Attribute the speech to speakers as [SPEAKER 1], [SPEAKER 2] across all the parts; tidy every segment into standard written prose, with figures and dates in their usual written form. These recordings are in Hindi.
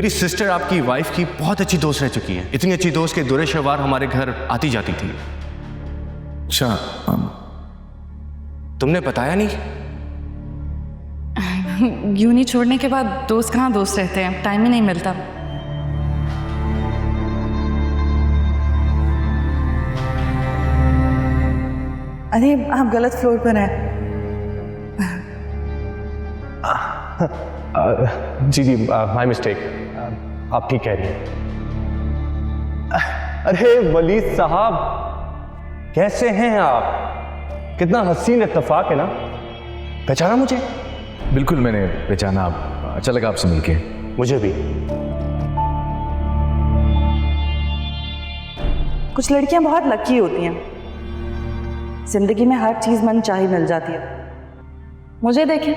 [SPEAKER 1] मेरी सिस्टर आपकी वाइफ की बहुत अच्छी दोस्त रह चुकी है। इतनी अच्छी दोस्त के दुरे शवार हमारे घर आती जाती थी।
[SPEAKER 2] अच्छा,
[SPEAKER 1] तुमने बताया नहीं?
[SPEAKER 3] यूनी छोड़ने के बाद दोस्त कहाँ दोस्त रहते हैं, टाइम ही नहीं मिलता।
[SPEAKER 4] अरे आप गलत फ्लोर पर हैं।
[SPEAKER 1] जी जी, माय मिस्टेक। आप ठीक कह रही हैं। अरे वलीद साहब, कैसे हैं आप? कितना हसीन इत्तेफाक है ना। पहचाना मुझे?
[SPEAKER 2] बिल्कुल मैंने पहचाना। आप, अच्छा लगा आपसे मिलके।
[SPEAKER 1] मुझे भी।
[SPEAKER 4] कुछ लड़कियां बहुत लकी होती हैं, जिंदगी में हर चीज मन चाही मिल जाती है। मुझे देखें,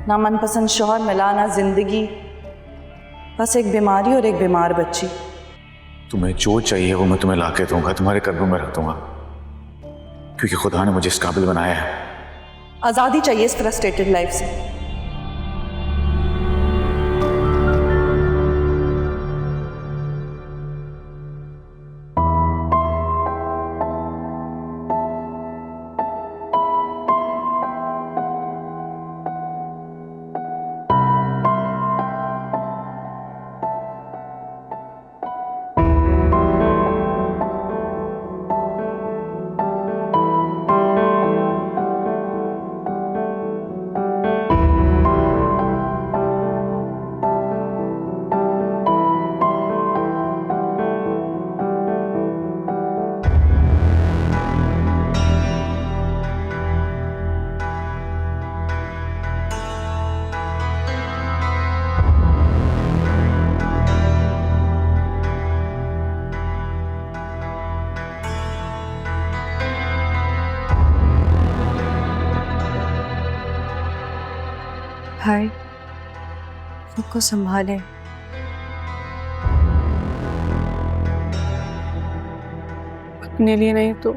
[SPEAKER 4] ना मनपसंद शौहर मिला, ना जिंदगी, बस एक बीमारी और एक बीमार बच्ची।
[SPEAKER 2] तुम्हें जो चाहिए वो मैं तुम्हें ला के दूंगा, तुम्हारे कदमों में रख दूंगा, क्योंकि खुदा ने मुझे इस काबिल बनाया है।
[SPEAKER 4] आज़ादी चाहिए इस फ्रस्ट्रेटेड लाइफ से।
[SPEAKER 5] भाई, खुद को संभाले।
[SPEAKER 6] अपने लिए नहीं तो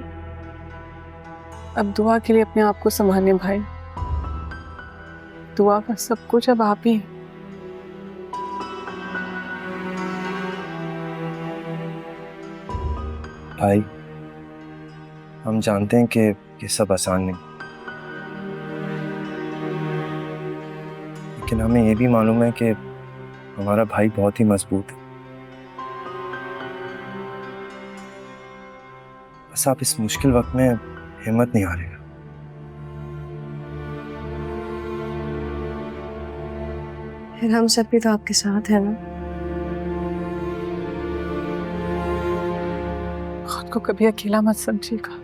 [SPEAKER 6] अब दुआ के लिए अपने आप को संभालने भाई। दुआ का सब कुछ अब आप ही हैं।
[SPEAKER 7] भाई, हम जानते हैं कि ये सब आसान नहीं, लेकिन हमें ये भी मालूम है कि हमारा भाई बहुत ही मजबूत है। बस आप इस मुश्किल वक्त में हिम्मत नहीं हारेगा।
[SPEAKER 5] फिर हम सब भी तो आपके साथ हैं ना।
[SPEAKER 6] खुद को कभी अकेला मत समझिएगा।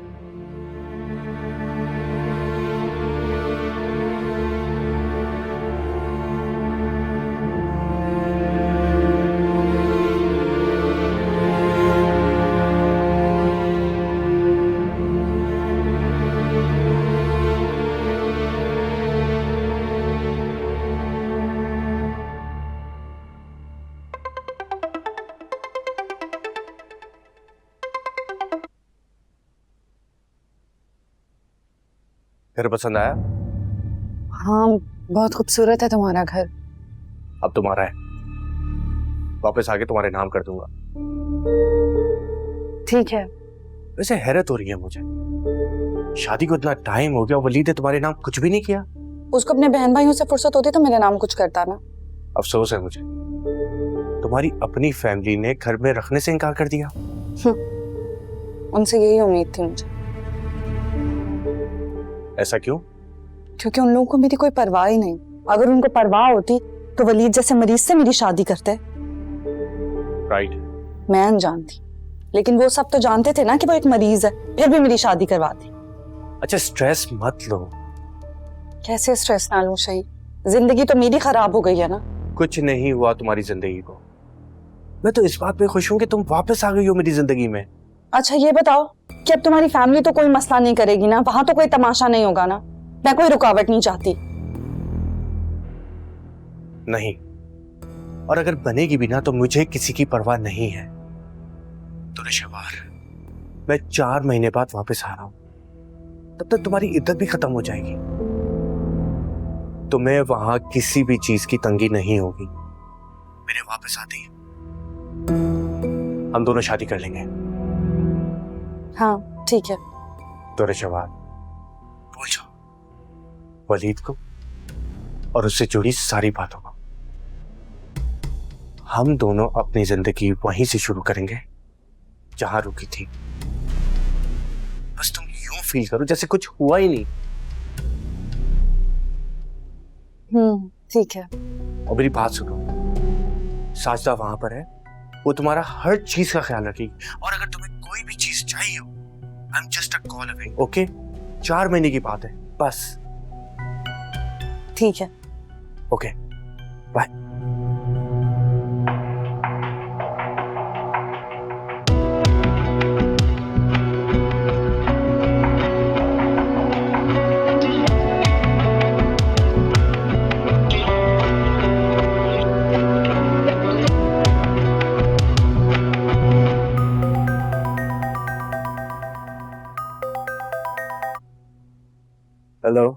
[SPEAKER 1] घर पसंद आया?
[SPEAKER 5] हाँ, बहुत खूबसूरत है तुम्हारा घर।
[SPEAKER 1] अब तुम्हारा है, वापस आके तुम्हारे नाम कर दूंगा।
[SPEAKER 5] ठीक है।
[SPEAKER 1] वैसे हैरत हो रही है मुझे, शादी को इतना टाइम हो गया, वलीद ने तुम्हारे नाम कुछ भी नहीं किया।
[SPEAKER 5] उसको अपने बहन भाइयों से फुर्सत होती तो मेरे नाम कुछ करता ना।
[SPEAKER 1] अफसोस है मुझे, तुम्हारी अपनी फैमिली ने घर में रखने से इनकार कर दिया।
[SPEAKER 5] उनसे यही उम्मीद थी मुझे।
[SPEAKER 1] ऐसा क्यों?
[SPEAKER 5] क्योंकि उन लोगों को मेरी कोई परवाह ही नहीं। अगर उनको परवाह होती तो वलीद जैसे मरीज से मेरी शादी करते।
[SPEAKER 1] राइट।
[SPEAKER 5] मैं अनजान थी, लेकिन वो सब तो जानते थे ना कि वो एक मरीज है, फिर भी मेरी शादी करवाती।
[SPEAKER 1] अच्छा, स्ट्रेस मत लो।
[SPEAKER 5] कैसे स्ट्रेस ना लूं शहीद? जिंदगी तो मेरी खराब हो गई है ना।
[SPEAKER 1] कुछ नहीं हुआ तुम्हारी जिंदगी को। मैं तो इस बात पे खुश हूं कि तुम वापस आ गई हो मेरी जिंदगी में।
[SPEAKER 5] अच्छा ये बताओ कि अब तुम्हारी फैमिली तो कोई मसला नहीं करेगी ना, वहां तो कोई तमाशा नहीं होगा ना? मैं कोई रुकावट नहीं चाहती।
[SPEAKER 1] नहीं, और अगर बनेगी भी ना तो मुझे किसी की परवाह नहीं है। तो रिशवार, मैं 4 महीने बाद वापस आ रहा हूं, तब तक तुम्हारी इद्दत भी खत्म हो जाएगी। तुम्हें वहां किसी भी चीज की तंगी नहीं होगी। मेरे वापस आते ही हम दोनों शादी कर लेंगे।
[SPEAKER 5] हाँ ठीक है।
[SPEAKER 1] दौरे शवार भूल जाओ वलीद को और उससे जुड़ी सारी बातों को। हम दोनों अपनी जिंदगी वहीं से शुरू करेंगे जहां रुकी थी। बस तुम यूं फील करो जैसे कुछ हुआ ही नहीं।
[SPEAKER 5] ठीक है।
[SPEAKER 1] और मेरी बात सुनो, साजदा वहां पर है, वो तुम्हारा हर चीज का ख्याल रखेगी। और अगर तुम्हें कोई भी चीज चाहिए हो, I am just a call away. Okay, 4 महीने की बात है बस।
[SPEAKER 5] ठीक है।
[SPEAKER 1] Okay bye.
[SPEAKER 7] हेलो।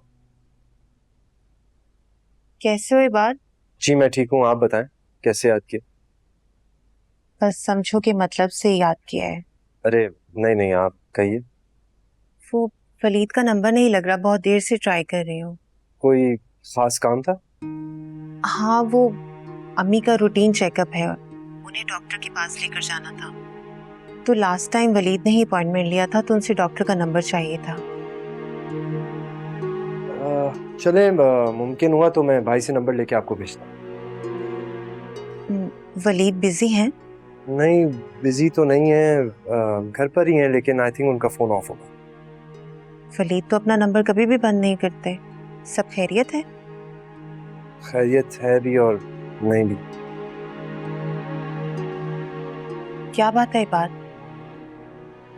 [SPEAKER 8] कैसे हो ये बात?
[SPEAKER 7] जी मैं ठीक हूँ, आप बताएं कैसे याद किए?
[SPEAKER 8] बस समझो के मतलब से याद किया है।
[SPEAKER 7] अरे नहीं नहीं, आप कहिए।
[SPEAKER 8] वो वलीद का नंबर नहीं लग रहा, बहुत देर से ट्राई कर रही हूँ।
[SPEAKER 7] कोई खास काम था?
[SPEAKER 8] हाँ, वो अम्मी का रूटीन चेकअप है, उन्हें डॉक्टर के पास लेकर जाना था। तो लास्ट टाइम वलीद ने ही अपॉइंटमेंट लिया था, तो उनसे डॉक्टर का नंबर चाहिए था।
[SPEAKER 7] चले, मुमकिन हुआ तो मैं भाई से नंबर लेके आपको भेजता हूँ।
[SPEAKER 8] वलीद बिजी हैं?
[SPEAKER 7] नहीं बिजी तो नहीं है, घर पर ही है, लेकिन आई थिंक उनका फोन ऑफ होगा।
[SPEAKER 8] वलीद तो अपना नंबर कभी भी बंद नहीं करते। सब खैरियत है?
[SPEAKER 7] खैरियत है भी और नहीं भी।
[SPEAKER 8] क्या बात है ये बात?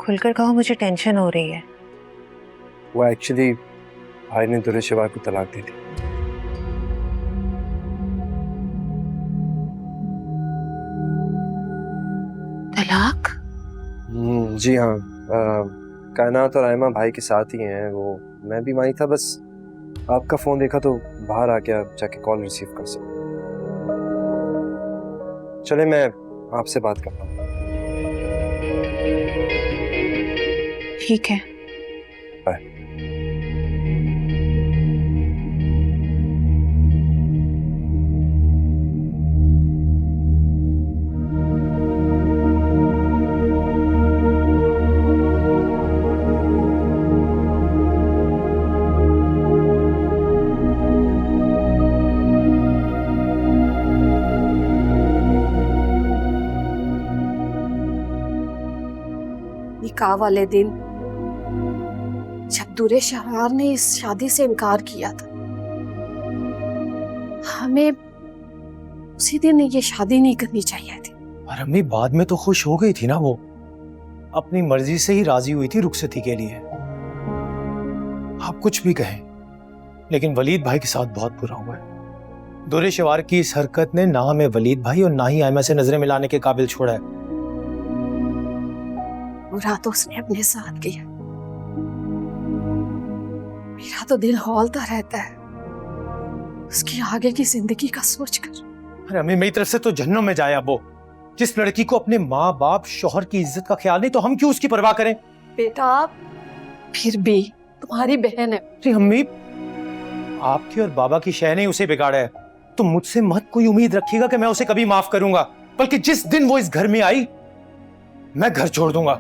[SPEAKER 8] खुलकर कहो, मुझे टेंशन हो रही है।
[SPEAKER 7] वो एक्चुअली भाई ने दुरे शिवा को तलाक दी थी।
[SPEAKER 8] तलाक?
[SPEAKER 7] जी हाँ, कायनात और आयमा भाई के साथ ही हैं। वो मैं भी वहीं था, बस आपका फोन देखा तो बाहर आके आप जाके कॉल रिसीव कर सकते। चले मैं आपसे बात करता हूँ।
[SPEAKER 8] ठीक है।
[SPEAKER 7] बाय।
[SPEAKER 9] निकाह वाले दिन जब दूरे शहर ने इस शादी से इनकार किया था, हमें उसी दिन ये शादी नहीं करनी चाहिए थी।
[SPEAKER 10] और अम्मी बाद में तो खुश हो गई थी ना, वो अपनी मर्जी से ही राजी हुई थी रुखसती के लिए। आप कुछ भी कहें, लेकिन वलीद भाई के साथ बहुत बुरा हुआ है। दुरे शिवार की इस हरकत ने ना हमें वलीद भाई और ना ही आयमा से नजरें मिलाने के काबिल छोड़ा है।
[SPEAKER 9] बुरा तो उसने अपने साथ किया, मेरा तो दिल हौलता रहता है उसकी आगे की जिंदगी का सोचकर।
[SPEAKER 10] अरे अम्मी, मेरी तरफ से तो जहन्नुम में जाए अब वो। जिस लड़की को अपने माँ बाप शोहर की इज्जत का ख्याल नहीं, तो हम क्यों उसकी परवाह करें?
[SPEAKER 9] बेटा फिर भी तुम्हारी बहन है।
[SPEAKER 10] अरे अम्मी, आपकी और बाबा की शय ने उसे बिगाड़ा है, तो मुझसे मत कोई उम्मीद रखिएगा कि मैं उसे कभी माफ करूंगा। बल्कि जिस दिन वो इस घर में आई, मैं घर छोड़ दूंगा।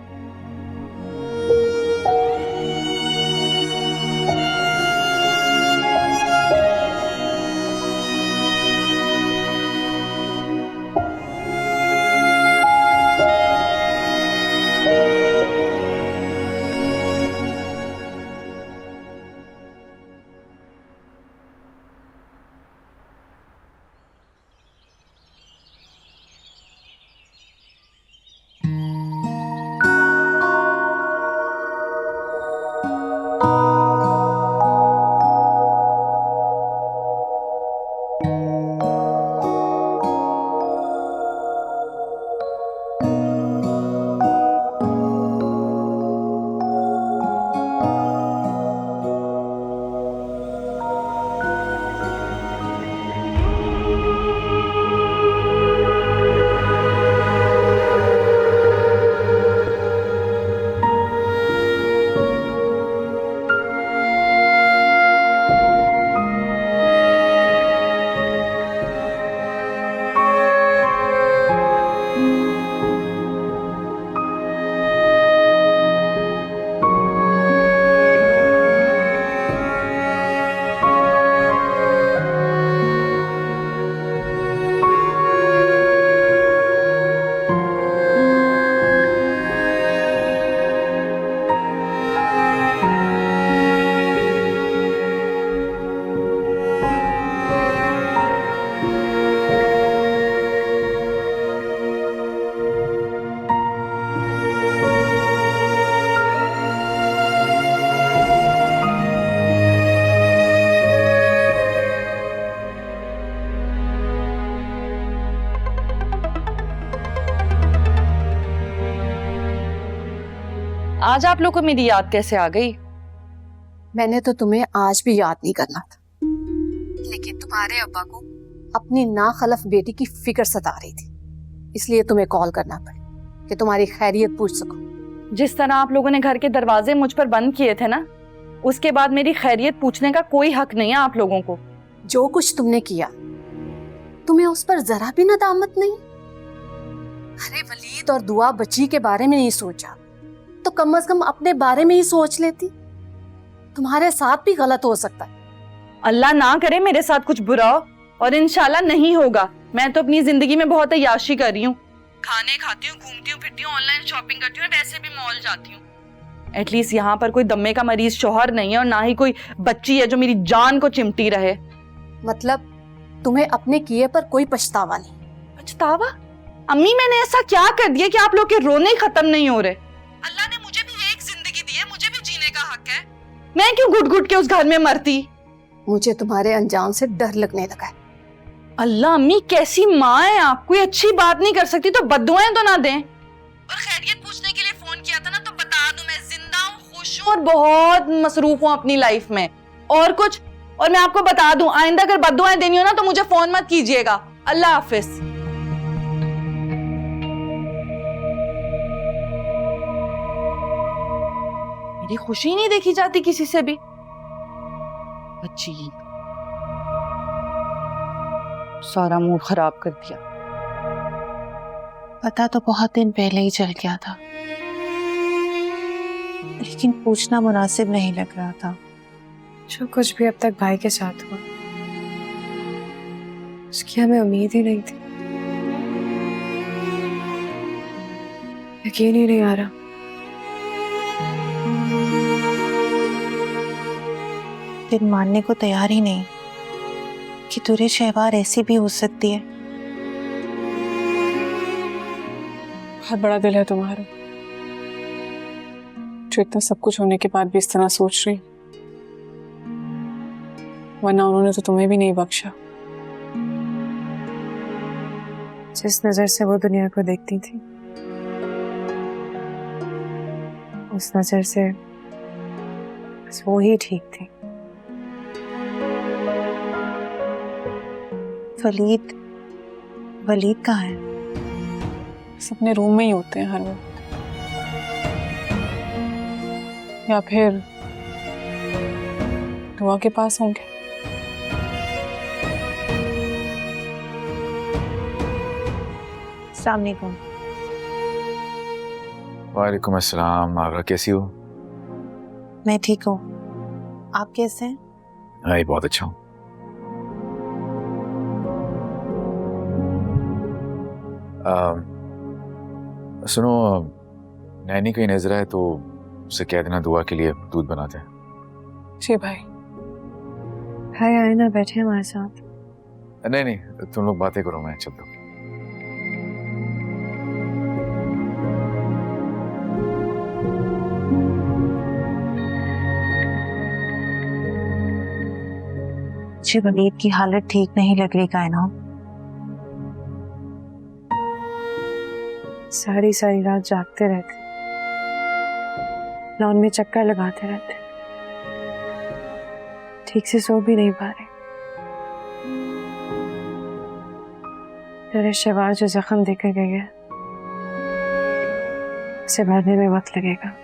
[SPEAKER 4] आज आप लोग को मेरी याद कैसे आ गई?
[SPEAKER 9] मैंने तो तुम्हें आज भी याद नहीं करना था, लेकिन तुम्हारे अब्बा को अपनी नाखलफ बेटी की फिक्र सता रही थी, इसलिए तुम्हें कॉल करना पड़ा कि तुम्हारी खैरियत पूछ सको।
[SPEAKER 4] जिस तरह आप लोगों ने घर के दरवाजे मुझ पर बंद किए थे ना, उसके बाद मेरी खैरियत पूछने का कोई हक नहीं है आप लोगों को।
[SPEAKER 9] जो कुछ तुमने किया, तुम्हें उस पर जरा भी नदामत नहीं? अरे वलीद और दुआ बच्ची के बारे में नहीं सोचा तो कम से कम अपने बारे में ही सोच लेती। तुम्हारे साथ भी गलत हो सकता है।
[SPEAKER 4] अल्लाह ना करे मेरे साथ कुछ बुरा हो, और इंशाल्लाह नहीं होगा। मैं तो अपनी जिंदगी में बहुत अय्याशी कर रही हूँ, खाने खाती हूँ, घूमती हूँ, फिरती हूँ, ऑनलाइन शॉपिंग करती हूँ, वैसे भी मॉल जाती हूँ। एटलीस्ट यहाँ पर कोई दम्मे का मरीज शौहर नहीं है और ना ही कोई बच्ची है जो मेरी जान को चिमटी रहे।
[SPEAKER 9] मतलब तुम्हें अपने किए पर कोई पछतावा नहीं?
[SPEAKER 4] पछतावा? अम्मी मैंने ऐसा क्या कर दिया कि आप लोग के रोने खत्म नहीं हो रहे? अल्लाह ने मुझे भी एक जिंदगी दी है, मुझे भी जीने का हक है। मैं क्यों घुट घुट के उस घर में मरती?
[SPEAKER 9] मुझे तुम्हारे अंजाम से डर लगने लगा है।
[SPEAKER 4] अल्लाह अम्मी कैसी माँ है आप, कोई अच्छी बात नहीं कर सकती तो बद्दुआएं तो ना दें। और खैरियत पूछने के लिए फोन किया था ना, तो बता दूं मैं जिंदा हूँ, खुश हूँ और बहुत मसरूफ हूँ अपनी लाइफ में। और कुछ, और मैं आपको बता दूं, आइंदा अगर बद्दुआएं देनी हो ना तो मुझे फोन मत कीजिएगा। अल्लाह हाफिज। मेरी खुशी नहीं देखी जाती किसी से भी। अच्छी सारा मूड खराब कर दिया।
[SPEAKER 8] पता तो बहुत दिन पहले ही चल गया था, लेकिन पूछना मुनासिब नहीं लग रहा था।
[SPEAKER 6] जो कुछ भी अब तक भाई के साथ हुआ, उसकी हमें उम्मीद ही नहीं थी। यकीन ही नहीं आ रहा।
[SPEAKER 8] दिल मानने को तैयार ही नहीं कि तुरे शहवार ऐसी भी हो सकती है।
[SPEAKER 6] बहुत बड़ा दिल है तुम्हारा, जो इतना सब कुछ होने के बाद भी इस तरह सोच रही। वरना उन्होंने तो तुम्हें भी नहीं बख्शा। जिस नजर से वो दुनिया को देखती थी, उस नजर से बस वो ही ठीक थी।
[SPEAKER 8] वलीद कहाँ है?
[SPEAKER 6] बस अपने रूम में ही होते हैं हर वक्त, या फिर दुआ के पास होंगे।
[SPEAKER 8] अस्सलाम वालेकुम।
[SPEAKER 2] वालेकुम अस्सलाम। आगरा कैसी हो?
[SPEAKER 8] मैं ठीक हूँ, आप कैसे हैं?
[SPEAKER 2] हाँ, बहुत अच्छा हूँ। सुनो, नैनी कहीं नजर आए तो उसे कह देना दुआ के लिए दूध बनाते हैं।
[SPEAKER 6] जी भाई। भाई आए ना, बैठे हमारे साथ।
[SPEAKER 2] नहीं नहीं, तुम लोग बातें करो, मैं चलता हूँ।
[SPEAKER 8] जी वलीद की हालत ठीक नहीं लग रही कायनात।
[SPEAKER 6] सारी सारी रात जागते रहते, लॉन में चक्कर लगाते रहते, ठीक से सो भी नहीं पा रहे। तेरे शहवार जो जख्म देकर गए हैं, उसे भरने में वक्त लगेगा।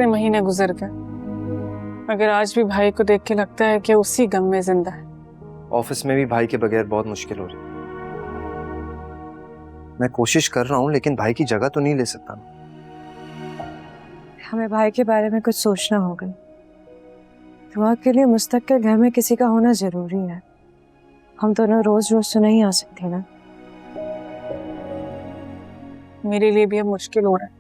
[SPEAKER 6] इतने महीने गुजर गए, मगर आज भी भाई को देख के लगता है कि उसी गम में जिंदा है।
[SPEAKER 7] ऑफिस में भी भाई के बगैर बहुत मुश्किल हो रही है। मैं कोशिश कर रहा हूँ लेकिन भाई की जगह तो नहीं ले सकता।
[SPEAKER 11] हमें भाई के बारे में कुछ सोचना होगा। दुआ के लिए मुस्तकिल घर में किसी का होना जरूरी है। हम दोनों रोज रोज तो नहीं आ सकते ना।
[SPEAKER 6] मेरे लिए भी अब मुश्किल हो रहा है।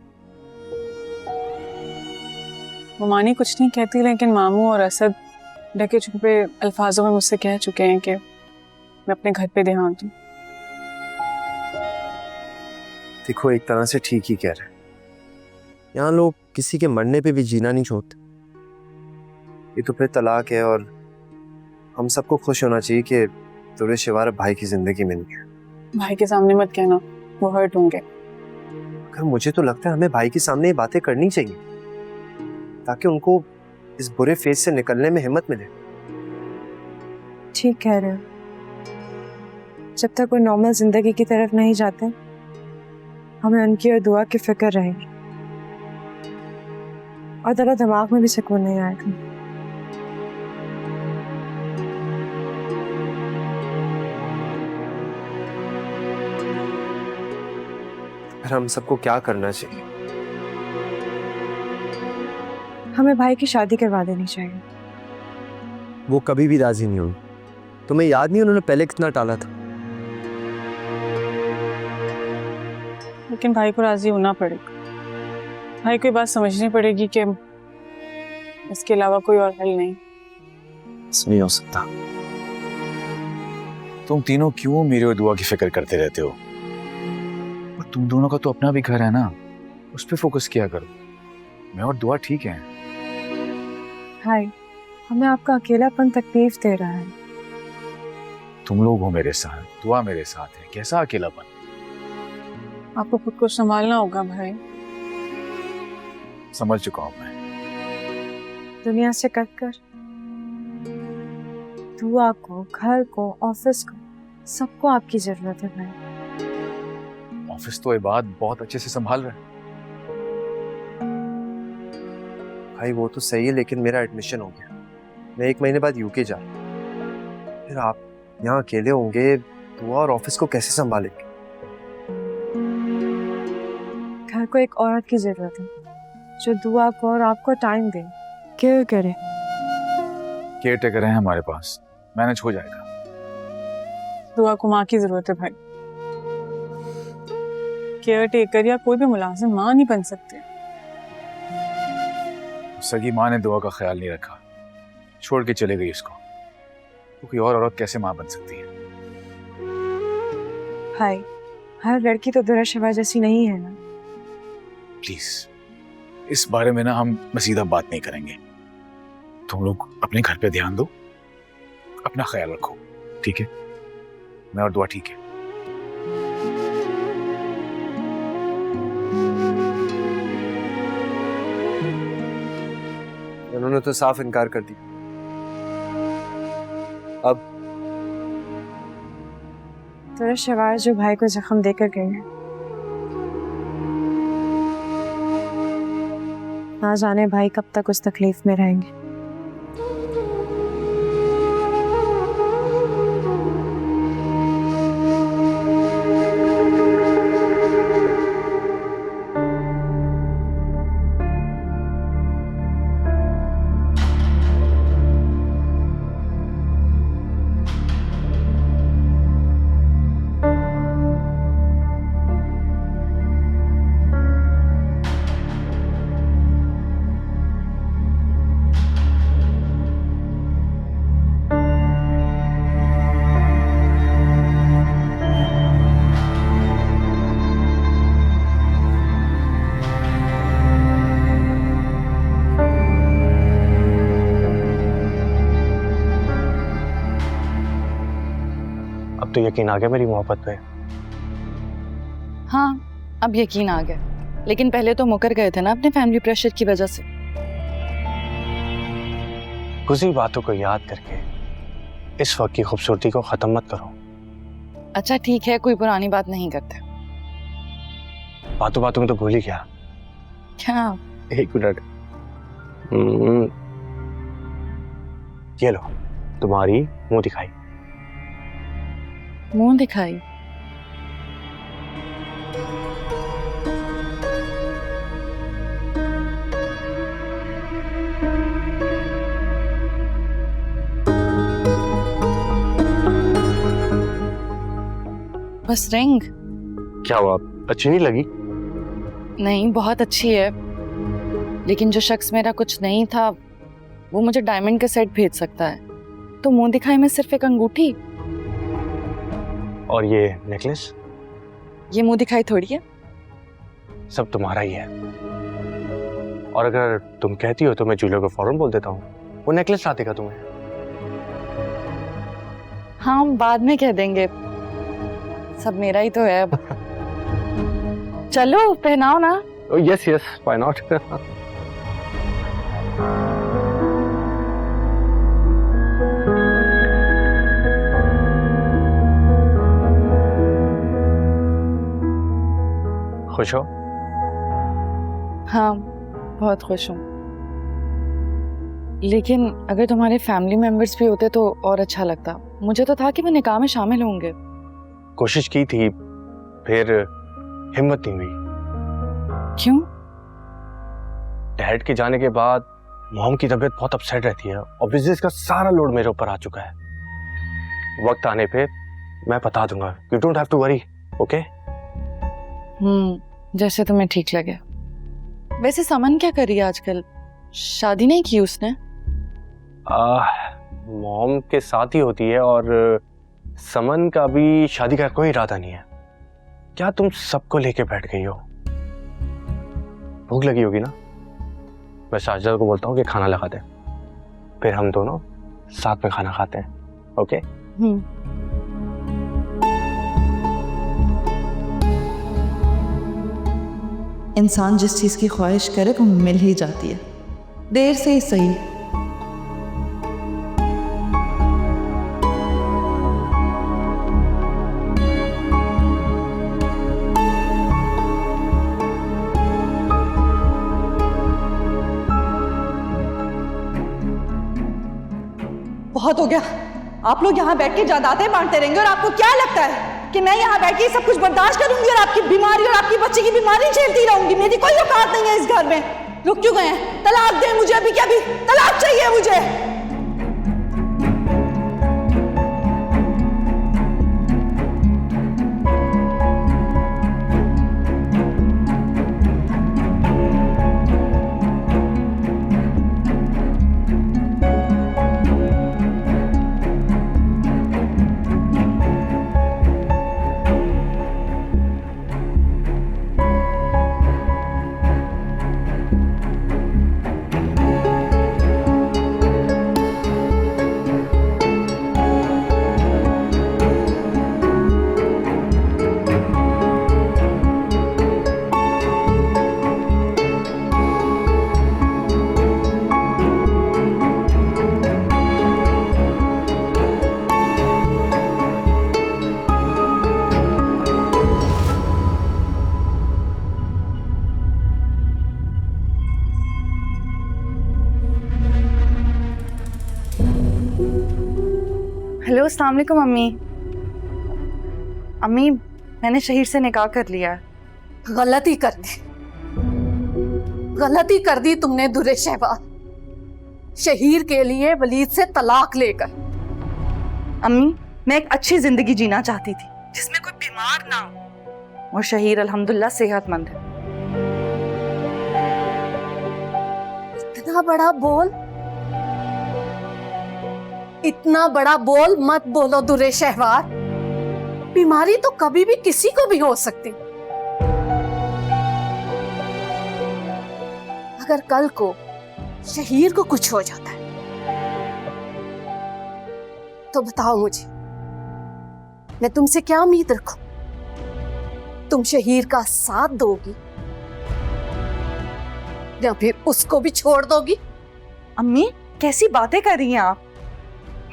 [SPEAKER 6] मानी कुछ नहीं कहती, लेकिन मामू और असद ढके छुपे अल्फाजों में मुझसे कह चुके हैं कि मैं अपने घर पे ध्यान दूं।
[SPEAKER 7] देखो, एक तरह से ठीक ही कह रहे हैं। यहाँ लोग किसी के मरने पे भी जीना नहीं छोड़ते। ये तो फिर तलाक है, और हम सबको खुश होना चाहिए कि तुरे शिवार भाई की जिंदगी में नहीं है।
[SPEAKER 6] भाई के सामने मत कहना, वो हर्ट होंगे।
[SPEAKER 7] अगर मुझे तो लगता है हमें भाई के सामने ये बातें करनी चाहिए, ताकि उनको इस बुरे फेज से निकलने में हिम्मत मिले।
[SPEAKER 11] ठीक कह रहे हो। जब तक वो नॉर्मल जिंदगी की तरफ नहीं जाते, हमें उनकी और दुआ की फिक्र रहेगी, और जरा दिमाग में भी सुकून नहीं आएगा।
[SPEAKER 7] फिर हम सबको क्या करना चाहिए?
[SPEAKER 11] हमें भाई की शादी करवा देनी चाहिए।
[SPEAKER 7] वो कभी भी राजी नहीं हुई। तुम्हें याद नहीं उन्होंने पहले कितना टाला था?
[SPEAKER 6] लेकिन भाई को राजी होना पड़ेगा। भाई को ये बात समझनी पड़ेगी कि इसके अलावा कोई और हल नहीं।
[SPEAKER 7] नहीं हो सकता।
[SPEAKER 2] तुम तीनों क्यों मेरी और दुआ की फिक्र करते रहते हो? और तुम दोनों का तो अपना भी घर है ना, उस पर फोकस किया करो। मैं और दुआ ठीक है।
[SPEAKER 11] भाई, हमें आपका अकेलापन तकलीफ दे रहा है।
[SPEAKER 2] तुम लोग हो मेरे साथ, दुआ मेरे साथ है, कैसा अकेलापन?
[SPEAKER 6] आपको खुद को संभालना होगा भाई।
[SPEAKER 2] समझ चुका हूं मैं।
[SPEAKER 11] दुनिया से कटकर दुआ को, घर को, ऑफिस को, सबको आपकी जरूरत है भाई।
[SPEAKER 2] ऑफिस तो इबाद बहुत अच्छे से संभाल रहा है।
[SPEAKER 7] भाई वो तो सही है, लेकिन मेरा एडमिशन हो गया। मैं 1 महीने बाद यूके जा रहा हूँ। फिर आप यहाँ अकेले होंगे, दुआ और ऑफिस को कैसे संभालेंगे?
[SPEAKER 11] घर को एक औरत की जरूरत है जो दुआ को और आपको टाइम दे, केयर करे।
[SPEAKER 2] केयर टेकर है हमारे पास, मैनेज हो जाएगा।
[SPEAKER 6] दुआ को माँ की जरूरत है भाई। केयर टेकर या कोई भी मुलाजिम माँ नहीं बन सकते।
[SPEAKER 2] सगी माँ ने दुआ का ख्याल नहीं रखा, छोड़ के चले गई इसको, तो कोई और औरत कैसे माँ बन सकती है?
[SPEAKER 11] भाई, हर लड़की तो दुरा शिवा जैसी नहीं है ना।
[SPEAKER 2] प्लीज, इस बारे में ना हम मजीद बात नहीं करेंगे। तुम लोग अपने घर पे ध्यान दो, अपना ख्याल रखो, ठीक है? मैं और दुआ ठीक है।
[SPEAKER 7] उन्होंने तो साफ इनकार कर दिया। अब
[SPEAKER 11] दुरा शिवा जो भाई को जख्म देकर गए हैं, ना जाने भाई कब तक उस तकलीफ में रहेंगे।
[SPEAKER 1] अब तो यकीन आ गया मेरी मोहब्बत पे।
[SPEAKER 4] हाँ, अब यकीन आ गया, लेकिन पहले तो मुकर गए थे ना अपने फैमिली प्रेशर की वजह से।
[SPEAKER 1] गुज़री बातों को याद करके इस वक्त की खूबसूरती को खत्म मत करो।
[SPEAKER 4] अच्छा ठीक है, कोई पुरानी बात नहीं करते।
[SPEAKER 1] बातों बातों में तो भूल ही गया।
[SPEAKER 4] क्या?
[SPEAKER 1] एक मिनट, ये लो तुम्हारी मुंह दिखाई।
[SPEAKER 4] मुंह दिखाई? बस रिंग?
[SPEAKER 1] क्या हुआ, अच्छी नहीं लगी?
[SPEAKER 4] नहीं, बहुत अच्छी है, लेकिन जो शख्स मेरा कुछ नहीं था वो मुझे डायमंड के सेट भेज सकता है, तो मुंह दिखाई में सिर्फ एक अंगूठी।
[SPEAKER 1] और ये नेकलेस?
[SPEAKER 4] ये मुंह दिखाई थोड़ी है।
[SPEAKER 1] सब तुम्हारा ही है, और अगर तुम कहती हो तो मैं जूलियो को फौरन बोल देता हूँ, वो नेकलेस ला देगा तुम्हें।
[SPEAKER 4] हाँ, हम बाद में कह देंगे, सब मेरा ही तो है अब। चलो पहनाओ ना।
[SPEAKER 1] Yes yes, why not. खुश हो?
[SPEAKER 4] हाँ, बहुत खुश हूँ, लेकिन अगर तुम्हारे फैमिली मेंबर्स भी होते तो और अच्छा लगता। मुझे तो था कि वो निकाह में शामिल होंगे।
[SPEAKER 1] कोशिश की थी, फिर हिम्मत नहीं हुई।
[SPEAKER 4] क्यों?
[SPEAKER 1] डैड के जाने के बाद मॉम की तबीयत बहुत अपसेट रहती है और बिजनेस का सारा लोड मेरे ऊपर आ चुका है। वक्त आने पे मैं बता दूंगा, you don't have to worry, okay?
[SPEAKER 4] जैसे तुम्हें ठीक लगे। वैसे समन क्या कर रही है आजकल? शादी नहीं की उसने?
[SPEAKER 1] मॉम के साथ ही होती है, और समन का भी शादी का कोई इरादा नहीं है। क्या तुम सबको लेके बैठ गई हो? भूख लगी होगी ना? मैं साजिदा को बोलता हूँ कि खाना लगा दे, फिर हम दोनों साथ में खाना खाते हैं, ओके?
[SPEAKER 4] इंसान जिस चीज की ख्वाहिश करे वो मिल ही जाती है, देर से ही सही।
[SPEAKER 5] बहुत हो गया। आप लोग यहाँ बैठ के जायदादें बांटते रहेंगे और आपको क्या लगता है कि मैं यहाँ बैठ के सब कुछ बर्दाश्त करूंगी और आपकी बीमारी और आपकी बच्ची की बीमारी झेलती रहूंगी? मेरी कोई औकात नहीं है इस घर में। रुक क्यों गए हैं? तलाक दें मुझे, अभी क्या भी तलाक चाहिए मुझे।
[SPEAKER 4] हेलो, अस्सलाम वालेकुम अम्मी। अम्मी, मैंने शहीर से निकाह कर लिया है।
[SPEAKER 9] गलती कर दी, गलती कर दी तुमने दुर्रे शहबाज, शहीर के लिए वलीद से तलाक लेकर।
[SPEAKER 4] अम्मी, मैं एक अच्छी जिंदगी जीना चाहती थी जिसमें कोई बीमार ना हो, और शहीर अल्हम्दुलिल्लाह सेहतमंद है।
[SPEAKER 9] इतना बड़ा बोल, इतना बड़ा बोल मत बोलो दुर्रे शहवार। बीमारी तो कभी भी किसी को भी हो सकती। अगर कल को शहीर को कुछ हो जाता है तो बताओ मुझे, मैं तुमसे क्या उम्मीद रखूं? तुम शहीर का साथ दोगी या फिर उसको भी छोड़ दोगी?
[SPEAKER 4] अम्मी, कैसी बातें कर रही हैं आप?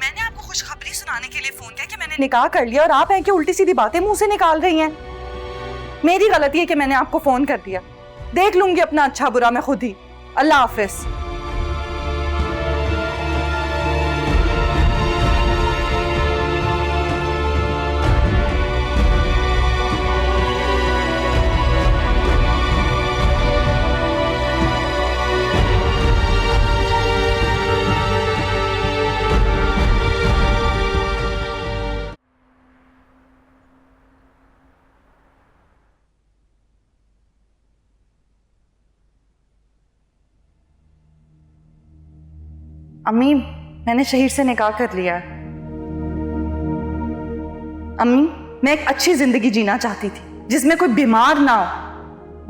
[SPEAKER 4] मैंने आपको खुशखबरी सुनाने के लिए फोन किया कि मैंने निकाह कर लिया, और आप हैं कि उल्टी सीधी बातें मुंह से निकाल रही हैं। मेरी गलती है कि मैंने आपको फोन कर दिया। देख लूंगी अपना अच्छा बुरा मैं खुद ही। अल्लाह हाफिज। अम्मी, मैंने शहीर से निकाह कर लिया है। अम्मी, मैं एक अच्छी जिंदगी जीना चाहती थी जिसमें कोई बीमार ना हो,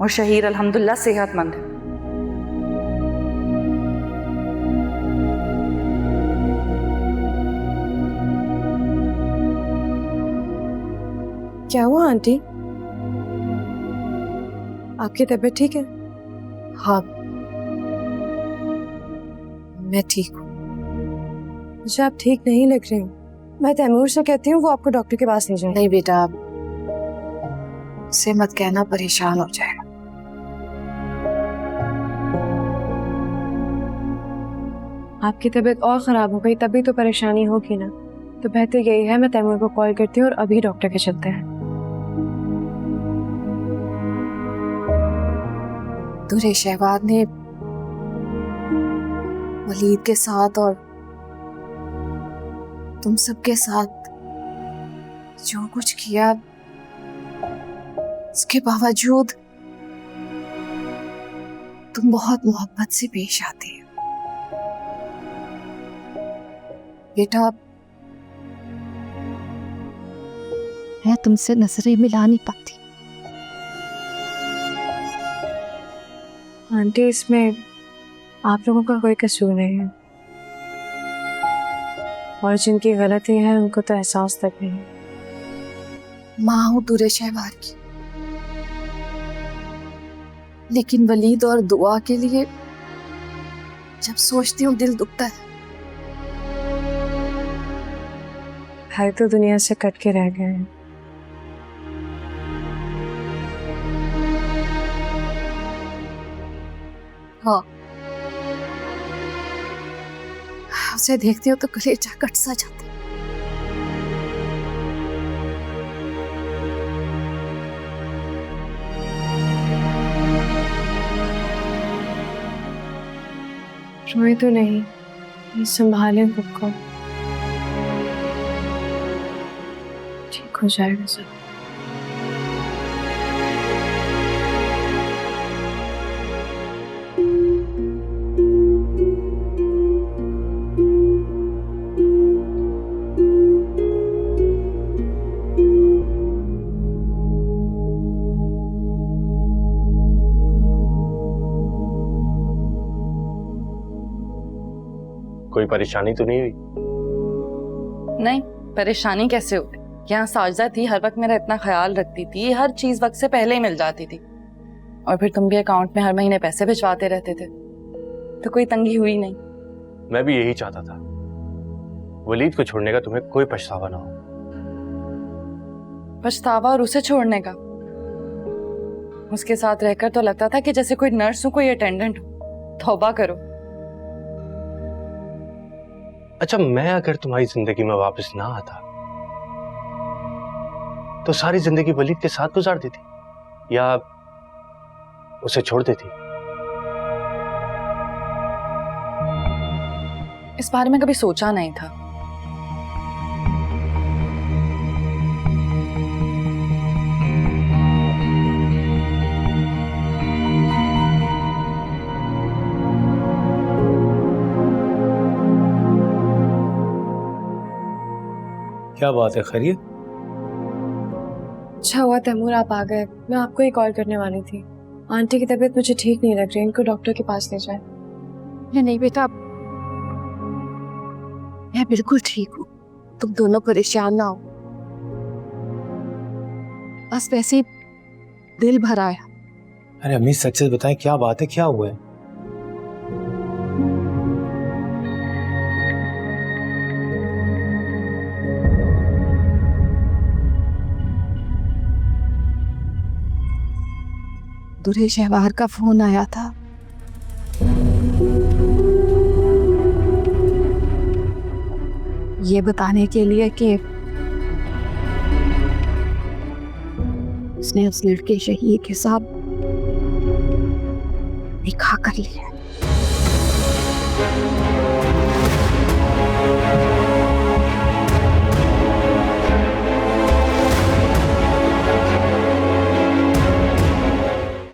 [SPEAKER 4] और शहीर अल्हम्दुलिल्लाह सेहतमंद है।
[SPEAKER 11] क्या हुआ आंटी? आपकी तबीयत ठीक है?
[SPEAKER 9] हाँ, मैं ठीक हूँ।
[SPEAKER 11] मुझे आप ठीक नहीं लग रही हूँ। मैं तैमूर से कहती हूँ वो आपको डॉक्टर के पास ले जाए।
[SPEAKER 9] नहीं बेटा, उससे मत कहना, परेशान हो जाएगा।
[SPEAKER 11] आपकी तबीयत और खराब हो गई तभी तो परेशानी होगी ना। तो बेहतर यही है मैं तैमूर को कॉल करती हूँ और अभी डॉक्टर के चलते हैं।
[SPEAKER 9] दूरे शहबाज ने वलीद के साथ और तुम सबके साथ जो कुछ किया, उसके बावजूद तुम बहुत मोहब्बत से पेश आते हो बेटा। मैं तुमसे नजरें मिला नहीं पाती।
[SPEAKER 11] आंटी, इसमें आप लोगों का कोई कसूर नहीं है, और जिनकी गलती है उनको तो एहसास तक नहीं।
[SPEAKER 9] माँ हूं दूरे शहबाज की, लेकिन वलीद और दुआ के लिए जब सोचती हूँ दिल दुखता है।
[SPEAKER 11] भाई तो दुनिया से कट के रह गए हैं।
[SPEAKER 9] हाँ, उसे देखती हूँ तो कलेजा कट सा जाता है।
[SPEAKER 11] रोए तो नहीं, ये संभाले खुद को, ठीक हो जाएगा सब।
[SPEAKER 1] कोई परेशानी तो नहीं हुई?
[SPEAKER 4] नहीं, परेशानी कैसे होती? यहाँ साजिदा थी, हर वक्त मेरा इतना ख्याल रखती थी, हर चीज वक्त से पहले ही मिल जाती थी, और फिर तुम भी अकाउंट में हर महीने पैसे भिजवाते रहते थे, तो कोई तंगी हुई नहीं।
[SPEAKER 1] मैं भी यही चाहता था, वलीद को छोड़ने का तुम्हें कोई पछतावा ना हो।
[SPEAKER 4] पछतावा और उसे छोड़ने का? उसके साथ रहकर तो लगता था कि जैसे कोई नर्स हो, कोई अटेंडेंट हो। तौबा करो।
[SPEAKER 1] अच्छा, मैं अगर तुम्हारी जिंदगी में वापस ना आता तो सारी जिंदगी वलीद के साथ गुजार देती या उसे छोड़ देती?
[SPEAKER 4] इस बारे में कभी सोचा नहीं था।
[SPEAKER 10] क्या बात है, खैरियत?
[SPEAKER 11] अच्छा हुआ तैमूर आप आ गए, मैं आपको ही कॉल करने वाली थी। आंटी की तबीयत मुझे ठीक नहीं लग रही, इनको डॉक्टर के पास ले जाए।
[SPEAKER 9] नहीं बेटा, मैं बिल्कुल ठीक हूँ, तुम दोनों परेशान ना हो। बस वैसे ही दिल भर आया।
[SPEAKER 10] अरे अम्मी, सच सच बताएं, क्या बात है, क्या हुआ है?
[SPEAKER 9] दूरे शहबाज का फोन आया था। ये बताने के लिए कि उसने उस लड़के शहीद के साथ निकाह कर लिया।